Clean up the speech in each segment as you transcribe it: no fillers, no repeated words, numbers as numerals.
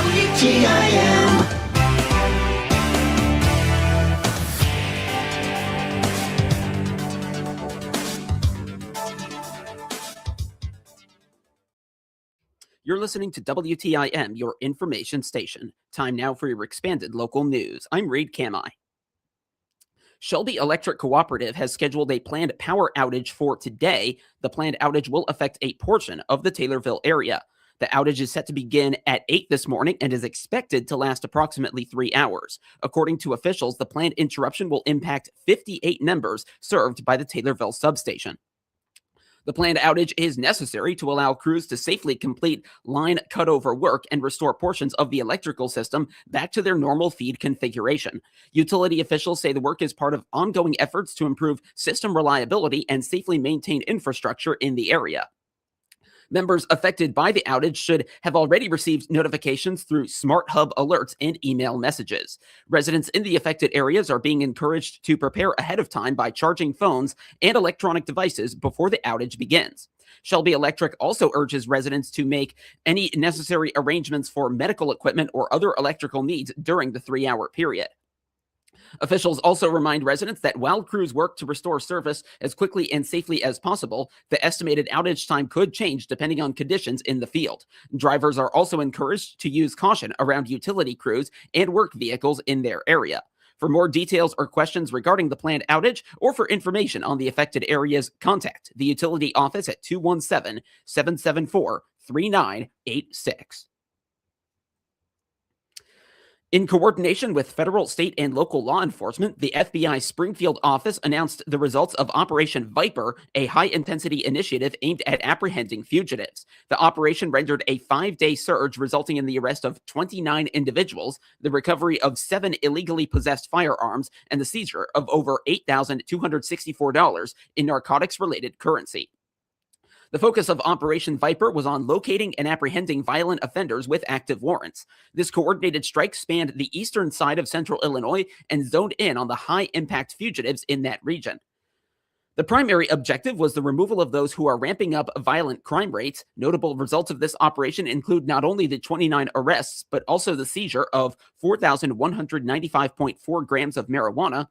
WTIM. You're listening to WTIM, your information station. Time now for your expanded local news. I'm Reed Kamai. Shelby Electric Cooperative has scheduled a planned power outage for today. The planned outage will affect a portion of the Taylorville area. The outage is set to begin at 8 this morning and is expected to last approximately 3 hours. According to officials, the planned interruption will impact 58 members served by the Taylorville substation. The planned outage is necessary to allow crews to safely complete line cutover work and restore portions of the electrical system back to their normal feed configuration. Utility officials say the work is part of ongoing efforts to improve system reliability and safely maintain infrastructure in the area. Members affected by the outage should have already received notifications through Smart Hub alerts and email messages. Residents in the affected areas are being encouraged to prepare ahead of time by charging phones and electronic devices before the outage begins. Shelby Electric also urges residents to make any necessary arrangements for medical equipment or other electrical needs during the 3-hour period. Officials also remind residents that while crews work to restore service as quickly and safely as possible, the estimated outage time could change depending on conditions in the field. Drivers are also encouraged to use caution around utility crews and work vehicles in their area. For more details or questions regarding the planned outage or for information on the affected areas, contact the utility office at 217-774-3986. In coordination with federal, state, and local law enforcement, the FBI Springfield office announced the results of Operation Viper, a high-intensity initiative aimed at apprehending fugitives. The operation rendered a 5-day surge, resulting in the arrest of 29 individuals, the recovery of 7 illegally possessed firearms, and the seizure of over $8,264 in narcotics-related currency. The focus of Operation Viper was on locating and apprehending violent offenders with active warrants. This coordinated strike spanned the eastern side of central Illinois and zoned in on the high-impact fugitives in that region. The primary objective was the removal of those who are ramping up violent crime rates. Notable results of this operation include not only the 29 arrests, but also the seizure of 4,195.4 grams of marijuana,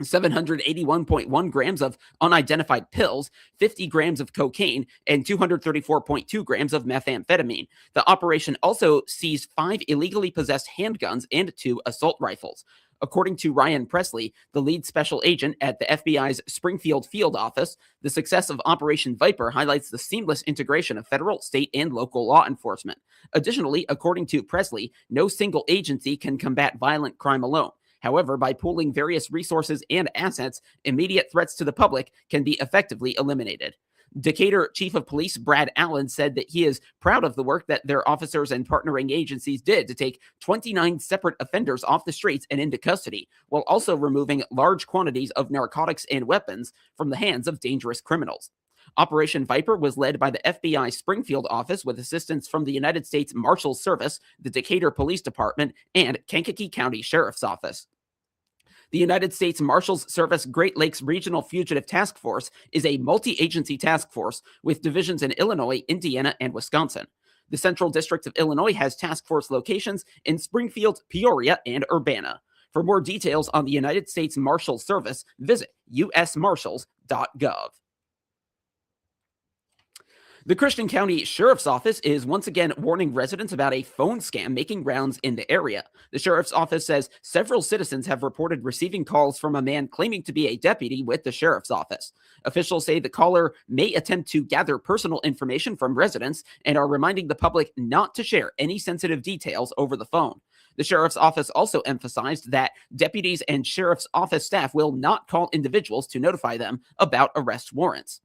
781.1 grams of unidentified pills, 50 grams of cocaine, and 234.2 grams of methamphetamine. The operation also seized 5 illegally possessed handguns and 2 assault rifles. According to Ryan Presley, the lead special agent at the FBI's Springfield field office, the success of Operation Viper highlights the seamless integration of federal, state, and local law enforcement. Additionally, according to Presley, no single agency can combat violent crime alone. However, by pooling various resources and assets, immediate threats to the public can be effectively eliminated. Decatur Chief of Police Brad Allen said that he is proud of the work that their officers and partnering agencies did to take 29 separate offenders off the streets and into custody, while also removing large quantities of narcotics and weapons from the hands of dangerous criminals. Operation Viper was led by the FBI Springfield office with assistance from the United States Marshals Service, the Decatur Police Department, and Kankakee County Sheriff's Office. The United States Marshals Service Great Lakes Regional Fugitive Task Force is a multi-agency task force with divisions in Illinois, Indiana, and Wisconsin. The Central District of Illinois has task force locations in Springfield, Peoria, and Urbana. For more details on the United States Marshals Service, visit usmarshals.gov. The Christian County Sheriff's Office is once again warning residents about a phone scam making rounds in the area. The Sheriff's Office says several citizens have reported receiving calls from a man claiming to be a deputy with the Sheriff's Office. Officials say the caller may attempt to gather personal information from residents and are reminding the public not to share any sensitive details over the phone. The Sheriff's Office also emphasized that deputies and Sheriff's Office staff will not call individuals to notify them about arrest warrants.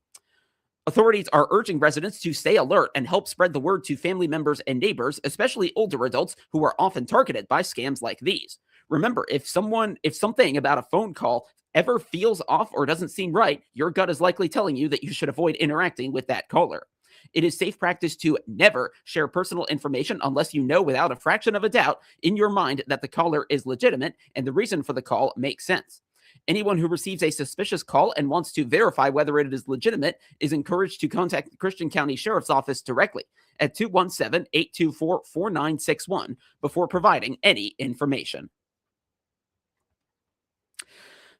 Authorities are urging residents to stay alert and help spread the word to family members and neighbors, especially older adults who are often targeted by scams like these. Remember, if something about a phone call ever feels off or doesn't seem right, your gut is likely telling you that you should avoid interacting with that caller. It is safe practice to never share personal information unless you know without a fraction of a doubt in your mind that the caller is legitimate and the reason for the call makes sense. Anyone who receives a suspicious call and wants to verify whether it is legitimate is encouraged to contact the Christian County Sheriff's Office directly. at 217-824-4961 before providing any information.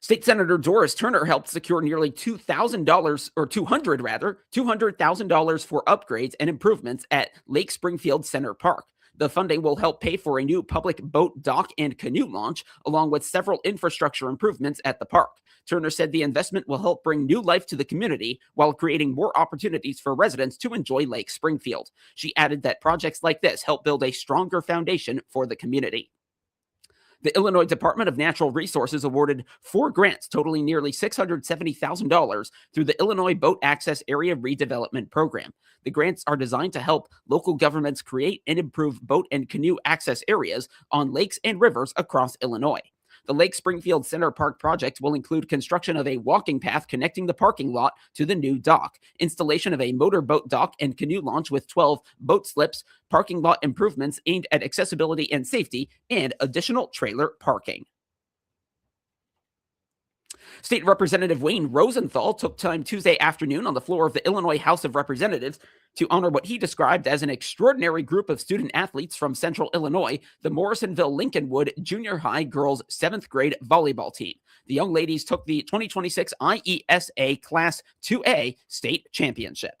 State Senator Doris Turner helped secure nearly $200,000 for upgrades and improvements at Lake Springfield Center Park. The funding will help pay for a new public boat dock and canoe launch, along with several infrastructure improvements at the park. Turner said the investment will help bring new life to the community while creating more opportunities for residents to enjoy Lake Springfield. She added that projects like this help build a stronger foundation for the community. The Illinois Department of Natural Resources awarded 4 grants totaling nearly $670,000 through the Illinois Boat Access Area Redevelopment Program. The grants are designed to help local governments create and improve boat and canoe access areas on lakes and rivers across Illinois. The Lake Springfield Center Park project will include construction of a walking path connecting the parking lot to the new dock, installation of a motorboat dock and canoe launch with 12 boat slips, parking lot improvements aimed at accessibility and safety, and additional trailer parking. State Representative Wayne Rosenthal took time Tuesday afternoon on the floor of the Illinois House of Representatives to honor what he described as an extraordinary group of student athletes from Central Illinois, the Morrisonville-Lincolnwood Junior High girls 7th grade volleyball team. The young ladies took the 2026 IESA Class 2A state championship.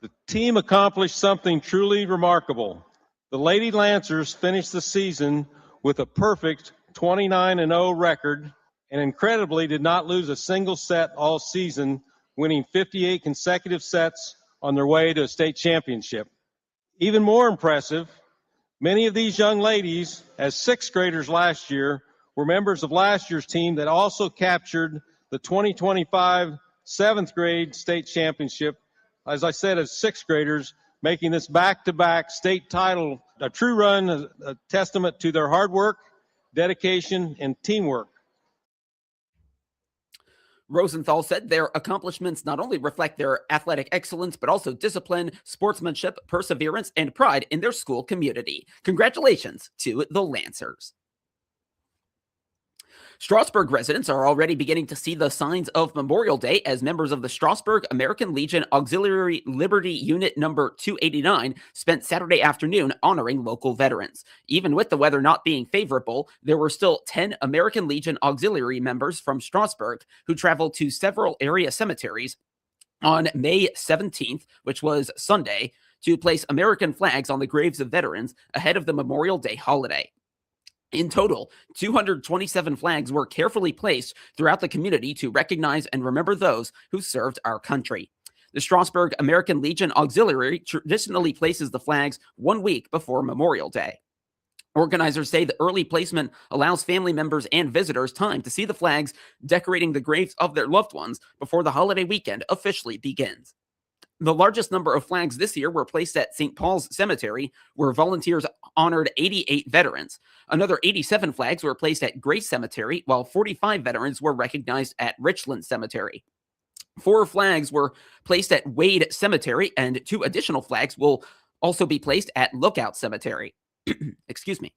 The team accomplished something truly remarkable. The Lady Lancers finished the season with a perfect 29-0 record and incredibly did not lose a single set all season, winning 58 consecutive sets on their way to a state championship. Even more impressive, many of these young ladies, as 6th graders last year, were members of last year's team that also captured the 2025 7th grade state championship, as I said, as 6th graders, making this back-to-back state title a true run, a testament to their hard work, dedication, and teamwork. Rosenthal said their accomplishments not only reflect their athletic excellence, but also discipline, sportsmanship, perseverance, and pride in their school community. Congratulations to the Lancers. Strasburg residents are already beginning to see the signs of Memorial Day as members of the Strasburg American Legion Auxiliary Liberty Unit number 289 spent Saturday afternoon honoring local veterans. Even with the weather not being favorable, there were still 10 American Legion Auxiliary members from Strasburg who traveled to several area cemeteries on May 17th, which was Sunday, to place American flags on the graves of veterans ahead of the Memorial Day holiday. In total, 227 flags were carefully placed throughout the community to recognize and remember those who served our country. The Strasburg American Legion Auxiliary traditionally places the flags 1 week before Memorial Day. Organizers say the early placement allows family members and visitors time to see the flags decorating the graves of their loved ones before the holiday weekend officially begins. The largest number of flags this year were placed at St. Paul's Cemetery, where volunteers honored 88 veterans. Another 87 flags were placed at Grace Cemetery, while 45 veterans were recognized at Richland Cemetery. 4 flags were placed at Wade Cemetery, and 2 additional flags will also be placed at Lookout Cemetery. Excuse me.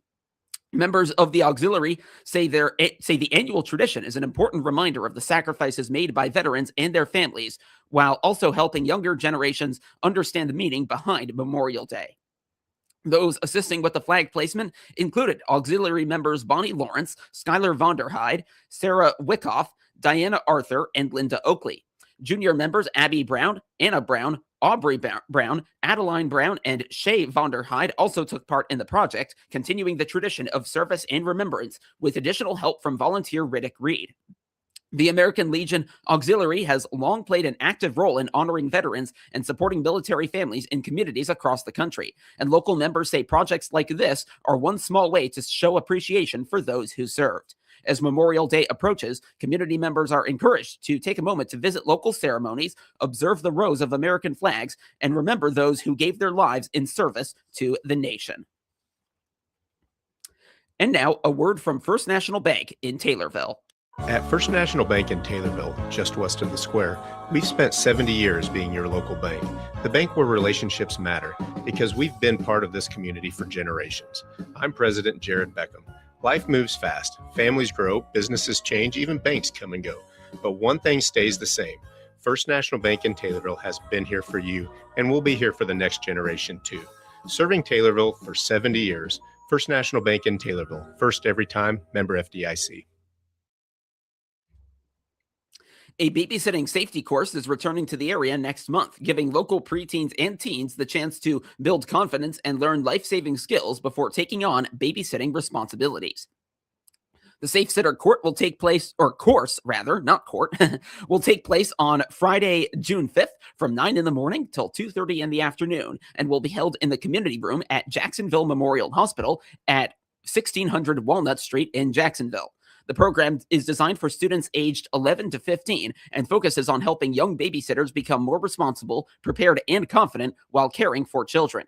Members of the auxiliary say the annual tradition is an important reminder of the sacrifices made by veterans and their families, while also helping younger generations understand the meaning behind Memorial Day. Those assisting with the flag placement included auxiliary members Bonnie Lawrence, Skylar Vonderheide, Sarah Wyckoff, Diana Arthur, and Linda Oakley. Junior members Abby Brown, Anna Brown, Aubrey Brown, Adeline Brown, and Shay Vonderheide also took part in the project, continuing the tradition of service and remembrance with additional help from volunteer Riddick Reed. The American Legion Auxiliary has long played an active role in honoring veterans and supporting military families in communities across the country, and local members say projects like this are one small way to show appreciation for those who served. As Memorial Day approaches, community members are encouraged to take a moment to visit local ceremonies, observe the rows of American flags, and remember those who gave their lives in service to the nation. And now, a word from First National Bank in Taylorville. At First National Bank in Taylorville, just west of the square, we've spent 70 years being your local bank. The bank where relationships matter, because we've been part of this community for generations. I'm President Jared Beckham. Life moves fast. Families grow, businesses change, even banks come and go. But one thing stays the same. First National Bank in Taylorville has been here for you and will be here for the next generation too. Serving Taylorville for 70 years, First National Bank in Taylorville, first every time, member FDIC. A babysitting safety course is returning to the area next month, giving local preteens and teens the chance to build confidence and learn life-saving skills before taking on babysitting responsibilities. The Safe Sitter course will take place on Friday, June 5th from 9 in the morning till 2:30 in the afternoon and will be held in the community room at Jacksonville Memorial Hospital at 1600 Walnut Street in Jacksonville. The program is designed for students aged 11 to 15 and focuses on helping young babysitters become more responsible, prepared, and confident while caring for children.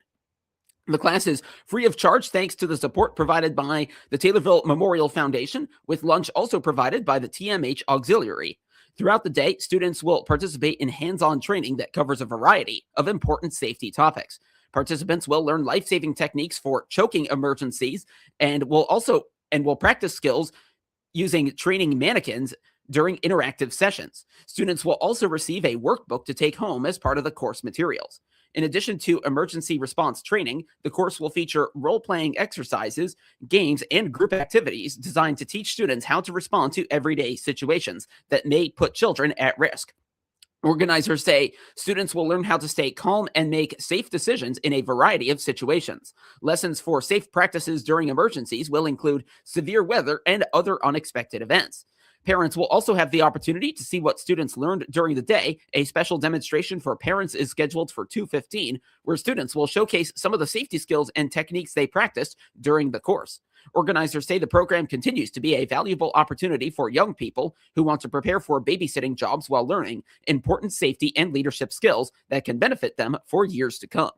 The class is free of charge thanks to the support provided by the Taylorville Memorial Foundation, with lunch also provided by the TMH Auxiliary. Throughout the day, students will participate in hands-on training that covers a variety of important safety topics. Participants will learn life-saving techniques for choking emergencies and will practice skills using training mannequins during interactive sessions. Students will also receive a workbook to take home as part of the course materials. In addition to emergency response training, the course will feature role-playing exercises, games, and group activities designed to teach students how to respond to everyday situations that may put children at risk. Organizers say students will learn how to stay calm and make safe decisions in a variety of situations. Lessons for safe practices during emergencies will include severe weather and other unexpected events. Parents will also have the opportunity to see what students learned during the day. A special demonstration for parents is scheduled for 2:15, where students will showcase some of the safety skills and techniques they practiced during the course. Organizers say the program continues to be a valuable opportunity for young people who want to prepare for babysitting jobs while learning important safety and leadership skills that can benefit them for years to come.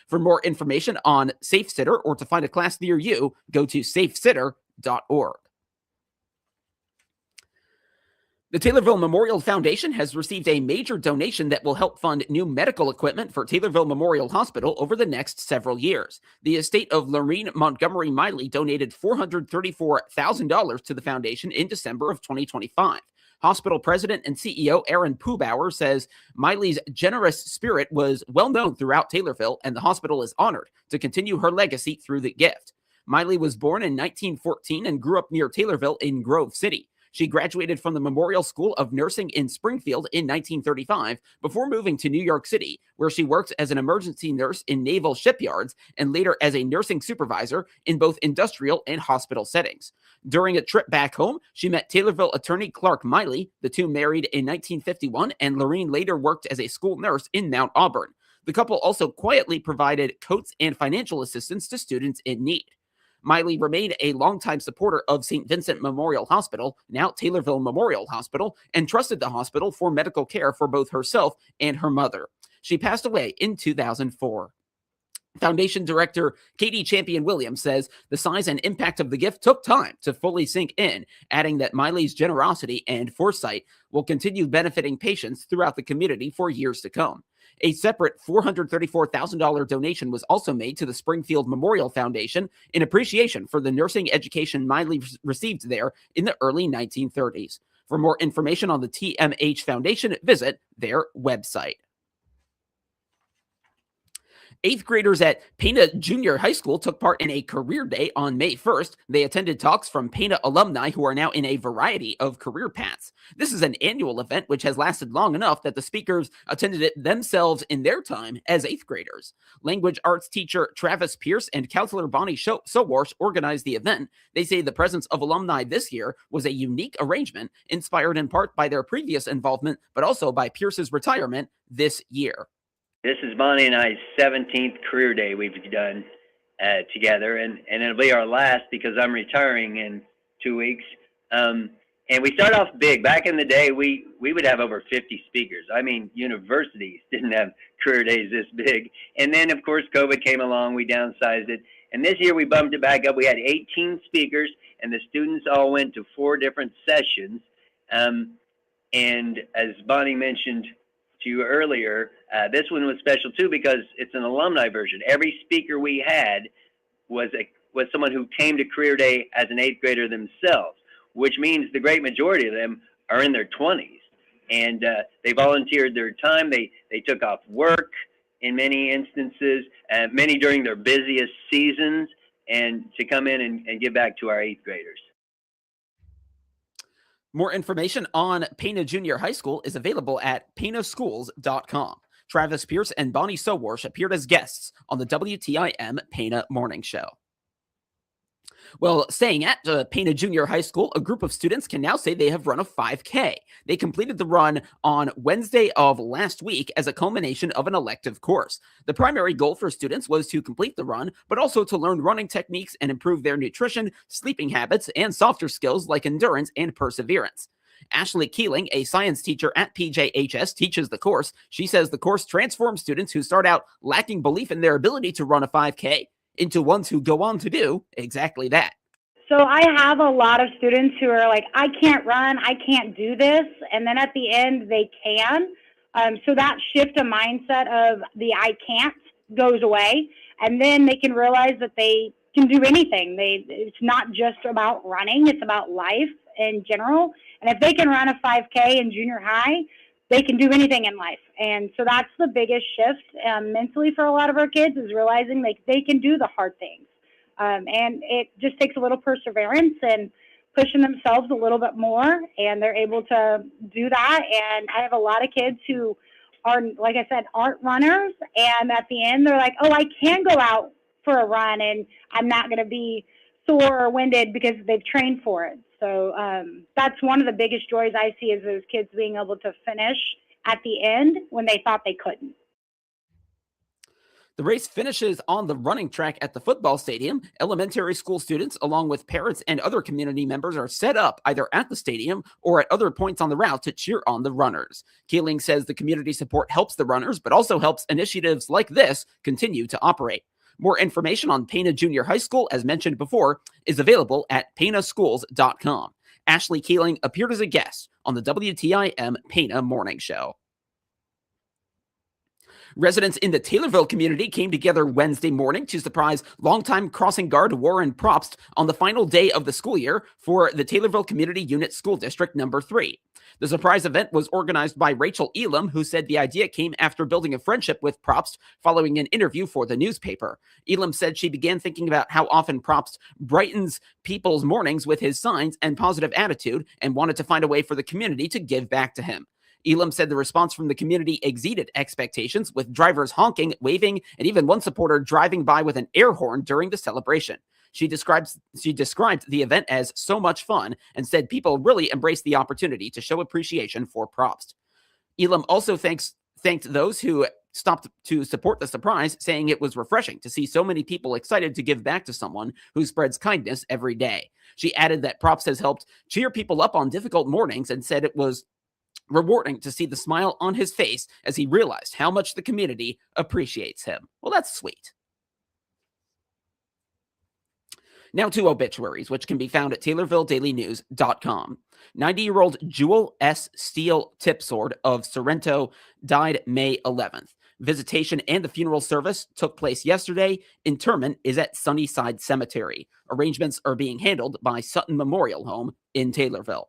For more information on Safe Sitter or to find a class near you, go to safesitter.org. The Taylorville Memorial Foundation has received a major donation that will help fund new medical equipment for Taylorville Memorial Hospital over the next several years. The estate of Lorene Montgomery Miley donated $434,000 to the foundation in December of 2025. Hospital president and CEO Aaron Pubauer says Miley's generous spirit was well known throughout Taylorville, and the hospital is honored to continue her legacy through the gift. Miley was born in 1914 and grew up near Taylorville in Grove City. She graduated from the Memorial School of Nursing in Springfield in 1935 before moving to New York City, where she worked as an emergency nurse in naval shipyards and later as a nursing supervisor in both industrial and hospital settings. During a trip back home, she met Taylorville attorney Clark Miley. The two married in 1951, and Lorene later worked as a school nurse in Mount Auburn. The couple also quietly provided coats and financial assistance to students in need. Miley remained a longtime supporter of St. Vincent Memorial Hospital, now Taylorville Memorial Hospital, and trusted the hospital for medical care for both herself and her mother. She passed away in 2004. Foundation Director Katie Champion-Williams says the size and impact of the gift took time to fully sink in, adding that Miley's generosity and foresight will continue benefiting patients throughout the community for years to come. A separate $434,000 donation was also made to the Springfield Memorial Foundation in appreciation for the nursing education Miley received there in the early 1930s. For more information on the TMH Foundation, visit their website. 8th graders at Pana Junior High School took part in a career day on May 1st. They attended talks from Pana alumni who are now in a variety of career paths. This is an annual event which has lasted long enough that the speakers attended it themselves in their time as 8th graders. Language arts teacher Travis Pierce and counselor Bonnie Sowarsh organized the event. They say the presence of alumni this year was a unique arrangement, inspired in part by their previous involvement, but also by Pierce's retirement this year. This is Bonnie and I's 17th career day we've done together, and it'll be our last because I'm retiring in 2 weeks. And we start off big. Back in the day, we would have over 50 speakers. I mean, universities didn't have career days this big. And then, of course, COVID came along. We downsized it. And this year we bumped it back up. We had 18 speakers, and the students all went to 4 different sessions. And as Bonnie mentioned to you earlier, this one was special too because it's an alumni version. Every speaker we had was someone who came to Career Day as an 8th grader themselves, which means the great majority of them are in their 20s. and they volunteered their time. They took off work in many instances, many during their busiest seasons, and to come in and give back to our 8th graders. More information on Pana Junior High School is available at panaschools.com. Travis Pierce and Bonnie Sowarsh appeared as guests on the WTIM Pana Morning Show. Well, staying at Pana Junior High School, a group of students can now say they have run a 5K. They completed the run on Wednesday of last week as a culmination of an elective course. The primary goal for students was to complete the run, but also to learn running techniques and improve their nutrition, sleeping habits, and softer skills like endurance and perseverance. Ashley Keeling, a science teacher at PJHS, teaches the course. She says the course transforms students who start out lacking belief in their ability to run a 5K into ones who go on to do exactly that. So I have a lot of students who are like, I can't run, I can't do this. And then at the end, they can. So that shift of mindset of the I can't goes away. And then they can realize that they can do anything. It's not just about running, it's about life in general. And if they can run a 5K in junior high, they can do anything in life. And so that's the biggest shift mentally for a lot of our kids, is realizing they can do the hard things. And it just takes a little perseverance and pushing themselves a little bit more, and they're able to do that. And I have a lot of kids who are, like I said, aren't runners. And at the end, they're like, oh, I can go out for a run and I'm not going to be sore or winded because they've trained for it. So that's one of the biggest joys I see, is those kids being able to finish at the end when they thought they couldn't. The race finishes on the running track at the football stadium. Elementary school students, along with parents and other community members, are set up either at the stadium or at other points on the route to cheer on the runners. Keeling says the community support helps the runners, but also helps initiatives like this continue to operate. More information on Pana Junior High School, as mentioned before, is available at panaschools.com. Ashley Keeling appeared as a guest on the WTIM Pana Morning Show. Residents in the Taylorville community came together Wednesday morning to surprise longtime crossing guard Warren Probst on the final day of the school year for the Taylorville Community Unit School District Number 3. The surprise event was organized by Rachel Elam, who said the idea came after building a friendship with Probst following an interview for the newspaper. Elam said she began thinking about how often Probst brightens people's mornings with his signs and positive attitude, and wanted to find a way for the community to give back to him. Elam said the response from the community exceeded expectations, with drivers honking, waving, and even one supporter driving by with an air horn during the celebration. She described the event as so much fun and said people really embraced the opportunity to show appreciation for Probst. Elam also thanked those who stopped to support the surprise, saying it was refreshing to see so many people excited to give back to someone who spreads kindness every day. She added that Probst has helped cheer people up on difficult mornings, and said it was rewarding to see the smile on his face as he realized how much the community appreciates him. Well, that's sweet. Now to obituaries, which can be found at TaylorvilleDailyNews.com. 90-year-old Jewel S. Steele Tipsword of Sorrento died May 11th. Visitation and the funeral service took place yesterday. Interment is at Sunnyside Cemetery. Arrangements are being handled by Sutton Memorial Home in Taylorville.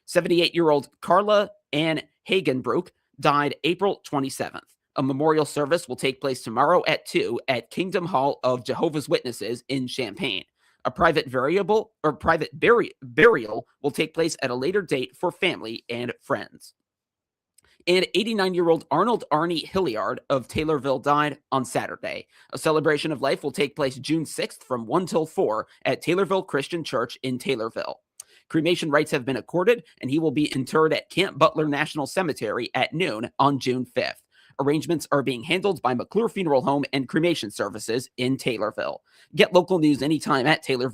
78-year-old Carla Ann Hagenbrook died April 27th. A memorial service will take place tomorrow at 2 at Kingdom Hall of Jehovah's Witnesses in Champaign. A private burial will take place at a later date for family and friends. And 89-year-old Arnold Arnie Hilliard of Taylorville died on Saturday. A celebration of life will take place June 6th from 1 till 4 at Taylorville Christian Church in Taylorville. Cremation rights have been accorded, and he will be interred at Camp Butler National Cemetery at noon on June 5th. Arrangements are being handled by McClure Funeral Home and Cremation Services in Taylorville. Get local news anytime at Taylorville.